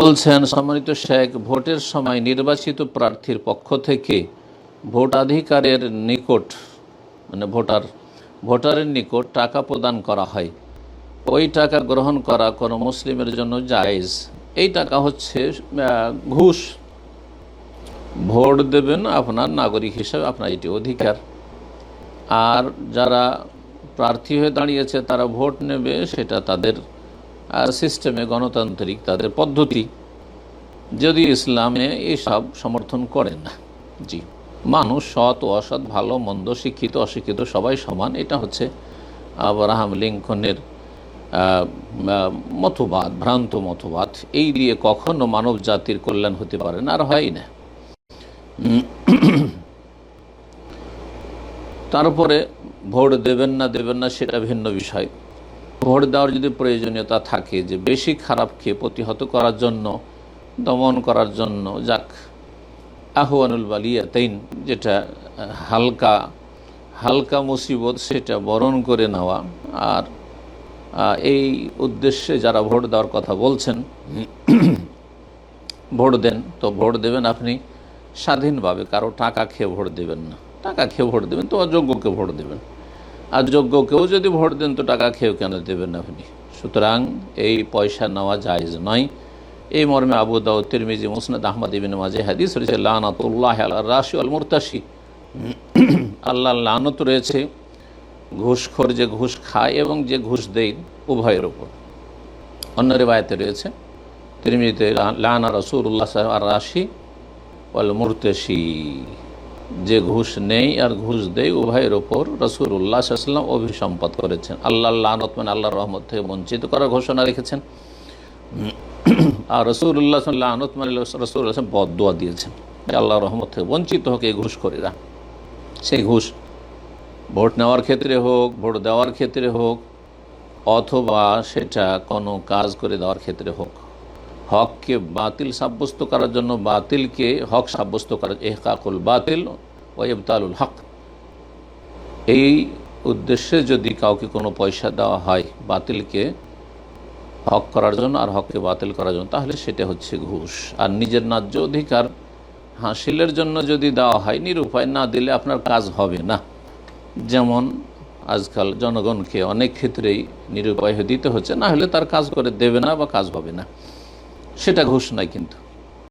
বলছেন, সম্মানিত শেখ, ভোটের সময় নির্বাচিত প্রার্থীর পক্ষ থেকে ভোটাধিকারের নিকট মানে ভোটারের নিকট টাকা প্রদান করা হয়, ওই টাকা গ্রহণ করা কোনো মুসলিমের জন্য জায়েজ? এই টাকা হচ্ছে ঘুষ। ভোট দেবেন আপনার নাগরিক হিসেবে, আপনার এটি অধিকার। আর যারা প্রার্থী হয়ে দাঁড়িয়েছে তারা ভোট নেবে, সেটা তাদের সিস্টেমে, গণতান্ত্রিক তাদের পদ্ধতি, যদি ইসলামে এসব সমর্থন করে না। জি, মানুষ সৎ ও অসৎ, ভালো মন্দ, শিক্ষিত অশিক্ষিত সবাই সমান, এটা হচ্ছে আব্রাহাম লিঙ্কনের মতবাদ, ভ্রান্ত মতবাদ। এই দিয়ে কখনো মানব জাতির কল্যাণ হতে পারে না, আর হয় না। তারপরে ভোট দেবেন না সেটা ভিন্ন বিষয়। ভোট দেওয়ার যদি প্রয়োজনীয়তা থাকে, যে বেশি খারাপকে প্রতিহত করার জন্য, দমন করার জন্য, যাক আহওয়ানুল বালিয়াতাইন, যেটা হালকা মুসিবত সেটা বরণ করে নেওয়া, আর এই উদ্দেশ্যে যারা ভোট দেওয়ার কথা বলছেন, ভোট দেন। তো ভোট দেবেন আপনি স্বাধীনভাবে, কারো টাকা খেয়ে ভোট দেবেন না। টাকা খেয়ে ভোট দেবেন তো অযোগ্যকে ভোট দেবেন, আর যোগ্যকেও যদি ভোট দেন তো টাকা খেয়েও কেন দেবেন আপনি? সুতরাং এই পয়সা নেওয়া জায়েজ নয়। এই মর্মে আবু দাউদ, তিরমিজি, মুসনাদ আহমদ ইবনে মাজাহ হাদিস রয়েছে, লানাতুল্লাহি আলার রাশি ওয়াল মুরতাশি, আল্লাহর লানত রয়েছে ঘুষখোর, যে ঘুষ খায় এবং যে ঘুষ দেয়, উভয়ের ওপর। অন্য রিওয়ায়াতে রয়েছে তিরমিজিতে, লানা রাসূলুল্লাহ আর রাশি ওয়াল মুরতাশি, যে ঘুষ নেই আর ঘুষ দেয় উভয়ের ওপর রাসূলুল্লাহ সাল্লাল্লাহু আলাইহি ওয়াসাল্লাম অভিসম্পাত করেছেন। আল্লাহর লানত মানে আল্লাহর রহমত থেকে বঞ্চিত করার ঘোষণা রেখেছেন। আর রাসূলুল্লাহ সাল্লাল্লাহু আলাইহি ওয়াসাল্লাম মানে রাসূলুল্লাহ বদদোয়া দিয়েছেন, আল্লাহর রহমত থেকে বঞ্চিত হোক এই ঘুষখোরেরা। সেই ঘুষ ভোট নেওয়ার ক্ষেত্রে হোক, ভোট দেওয়ার ক্ষেত্রে হোক, অথবা সেটা কোনো কাজ করে দেওয়ার ক্ষেত্রে হোক, হককে বাতিল সাব্যস্ত করার জন্য বাতিলকে হক সাব্যস্ত করার, ইহকাকুল বাতিল ওয়া ইবতালুল হক, এই উদ্দেশ্যে যদি কাউকে কোনো পয়সা দেওয়া হয় বাতিলকে হক করার জন্য আর হককে বাতিল করার জন্য, তাহলে সেটা হচ্ছে ঘুষ। আর নিজের ন্যায্য অধিকার হাসিলের জন্য যদি দেওয়া হয়, নিরুপায় না দিলে আপনার কাজ হবে না। যেমন আজকাল জনগণকে অনেক ক্ষেত্রেই নিরুপায় দিতে হচ্ছে, না হলে তার কাজ করে দেবে না বা কাজ হবে না, সেটা ঘুষ নয় কিন্তু।